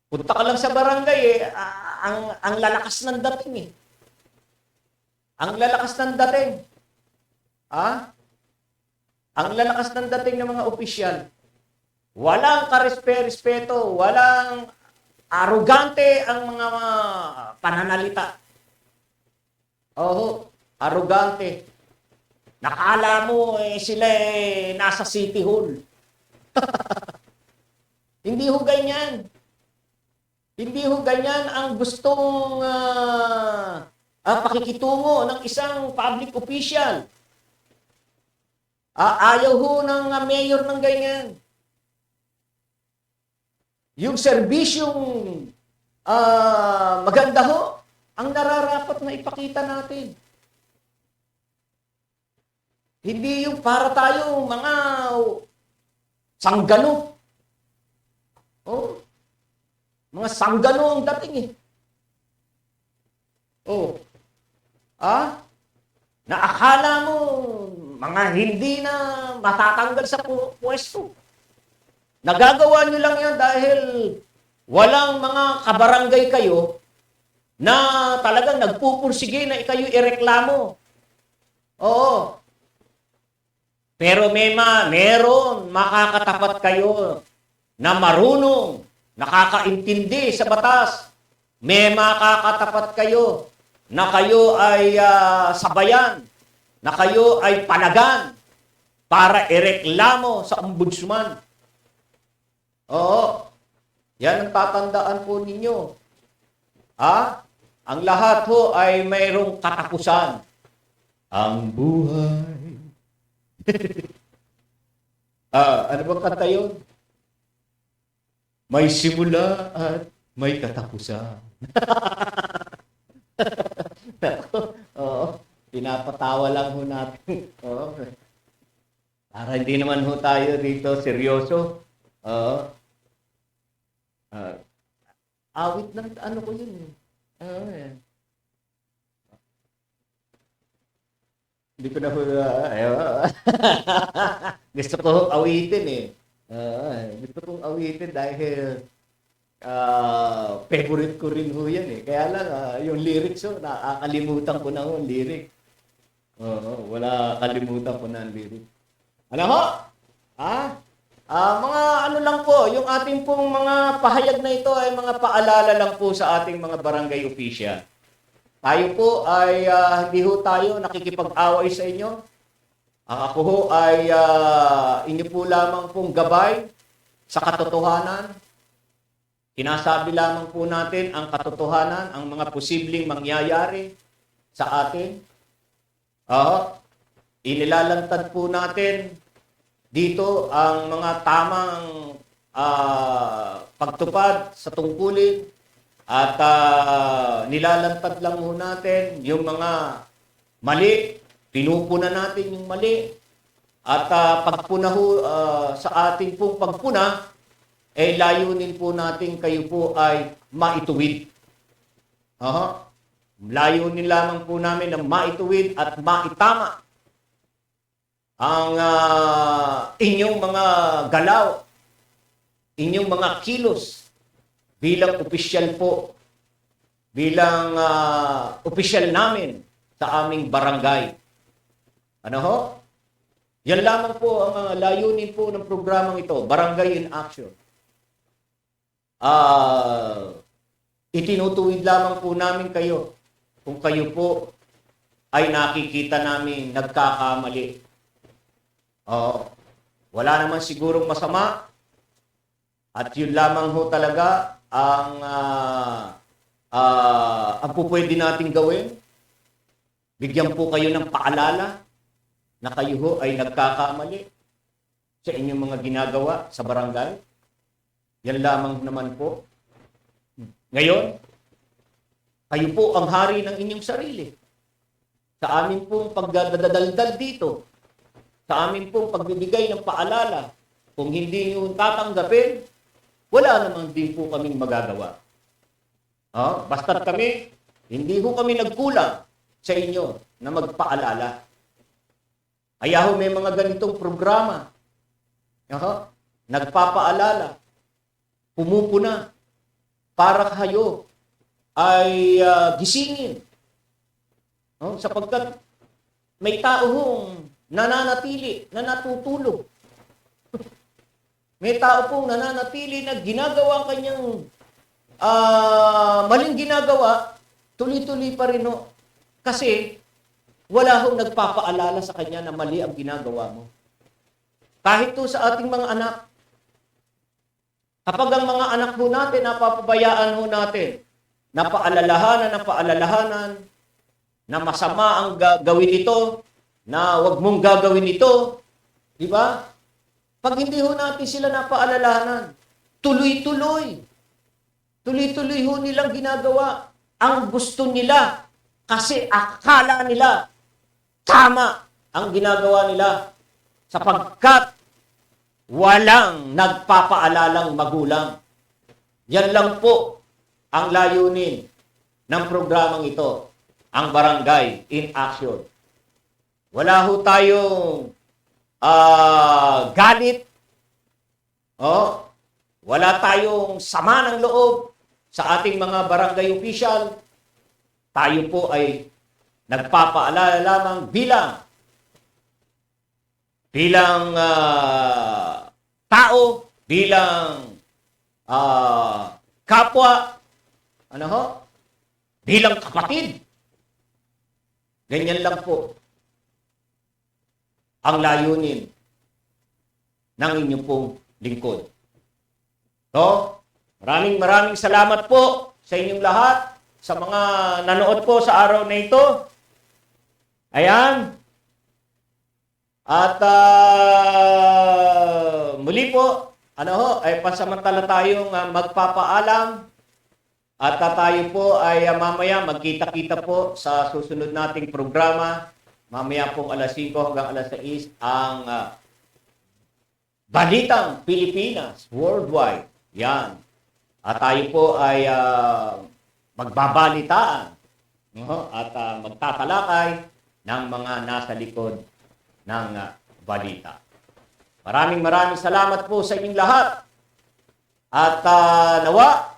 Punta ka lang sa barangay ang lalakas ng dating Ang lalakas ng dating. Ang lalakas ng dating ng mga opisyal. Walang karespeto, walang arugante ang mga pananalita. Arugante. Nakala mo sila nasa City Hall. Hindi ho ganyan. Hindi ho ganyan ang gustong pakikitungo ng isang public official. Ayaw ho ng mayor ng ganyan. Yung serbisyong maganda ho, ang nararapat na ipakita natin. Hindi yung para tayo mga sanggano. Mga sanggano ang dating Na akala mo mga hindi na matatanggal sa pwesto. Nagagawa nyo lang yan dahil walang mga kabarangay kayo na talagang nagpupursige na kayo ireklamo. Pero meron makakatapat kayo na marunong, nakakaintindi sa batas. May makakatapat kayo na kayo ay sabayan, na kayo ay panagan para ireklamo sa ombudsman. Yan ang tatandaan po ninyo. Ang lahat ho ay mayroong katapusan. Ang buhay. Ano bang kanta yun? May simula at may katapusan. Pinapatawa lang ho natin. Para hindi naman ho tayo dito seryoso. Hindi ko na po, gusto ko awitin eh. Gusto kong awitin dahil favorite ko rin ho yan eh. Kaya lang, yung lyrics ho, nakakalimutan ko na ho yung lyric. Wala kalimutan ko na ang lyric. Ano ho? Mga ano lang po, yung ating pong mga pahayag na ito ay mga paalala lang po sa ating mga barangay official. Tayo po ay hindi ho tayo nakikipag-away sa inyo. Ako ho ay inyo po lamang pong gabay sa katotohanan. Sinasabi lamang po natin ang katotohanan, ang mga posibleng mangyayari sa atin. Inilalantad po natin dito ang mga tamang pagtupad sa tungkulin at nilalantad lang ho natin yung mga mali, pinupuna natin yung mali at pagpuna ho sa ating pong pagpuna, layunin po natin kayo po ay maituwid. Layunin lamang po namin na maituwid at maitama ang inyong mga galaw, inyong mga kilos bilang opisyal po, bilang opisyal namin sa aming barangay. Ano ho? Yan lamang po ang layunin po ng programang ito, Barangay in Action. Itinutuwid lamang po namin kayo kung kayo po ay nakikita namin nagkakamali. Wala naman sigurong masama at yun lamang ho talaga ang po pwede natin gawin. Bigyan po kayo ng paalala na kayo ho ay nagkakamali sa inyong mga ginagawa sa barangay. Yan lamang naman po. Ngayon, kayo po ang hari ng inyong sarili. Sa amin pong pagdadaldal dito, sa amin pong pagbibigay ng paalala, kung hindi nyo tatanggapin, wala naman din po kaming magagawa. Basta't kami, hindi po kami nagkulang sa inyo na magpaalala. Ayaw may mga ganitong programa. Nagpapaalala, pumupuna, para kayo ay gisingin. Sapagkat may tao hong nananatili, na natutulog. May tao pong nananatili na ginagawa ang kanyang maling ginagawa, tuloy-tuloy pa rin ho. Kasi wala hong nagpapaalala sa kanya na mali ang ginagawa mo. Kahit to sa ating mga anak. Kapag ang mga anak ho natin, napapabayaan ho natin, napaalalahanan, na masama ang gawin ito, na wag mong gagawin ito, di ba? Pag hindi ho natin sila napaalalahanan, tuloy-tuloy ho nilang ginagawa ang gusto nila kasi akala nila tama ang ginagawa nila sapagkat walang nagpapaalalang magulang. Yan lang po ang layunin ng programang ito, ang Barangay in Action. Wala ho tayong galit. Wala tayong sama ng loob sa ating mga barangay official. Tayo po ay nagpapaalala lamang bilang tao, bilang kapwa, bilang kapatid. Ganyan lang po ang layunin ng inyong pong lingkod. Maraming salamat po sa inyong lahat, sa mga nanood po sa araw na ito. Ayan. At muli po, ay pansamantala tayong magpapaalam at tayo po ay mamaya magkita-kita po sa susunod nating programa. Mamaya pong alas 5 hanggang alas 6 ang Balitang Pilipinas Worldwide. Yan. At tayo po ay magbabalitaan at magtatalakay ng mga nasa likod ng balita. Maraming salamat po sa inyong lahat. At nawa,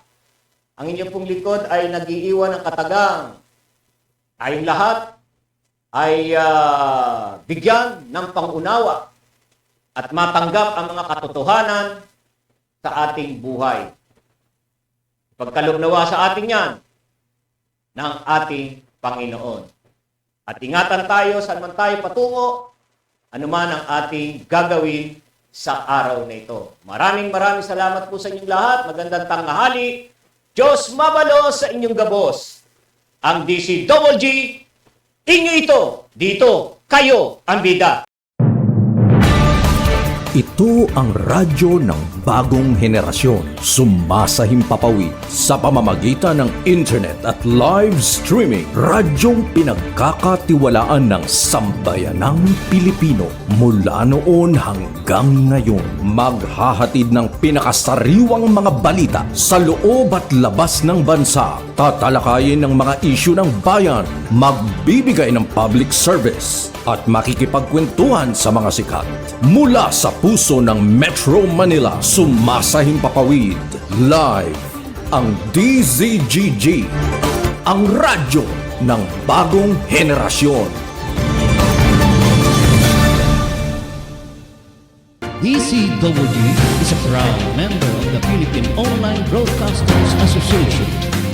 ang inyong pong likod ay nag-iiwan ng katagang. Tayong lahat ay bigyan ng pangunawa at matanggap ang mga katotohanan sa ating buhay. Pagkaloob nawa sa ating yan ng ating Panginoon. At ingatan tayo saan man tayo patungo, anuman ang ating gagawin sa araw na ito. Maraming salamat po sa inyong lahat. Magandang tanghali. Diyos mabalo sa inyong gabos. Ang DCWG, inyo ito, dito, kayo ang bida. Ito ang radyo ng bagong henerasyon. Sumasahimpapawid sa pamamagitan ng internet at live streaming. Radyong pinagkakatiwalaan ng sambayanang Pilipino. Mula noon hanggang ngayon, maghahatid ng pinakasariwang mga balita sa loob at labas ng bansa. Tatalakayin ng mga isyu ng bayan. Magbibigay ng public service at makikipagkwentuhan sa mga sikat. Mula sa puso ng Metro Manila, sumasahimpapawid live ang DZGG, ang radyo ng bagong henerasyon. DCWG is a proud member of the Philippine Online Broadcasters Association.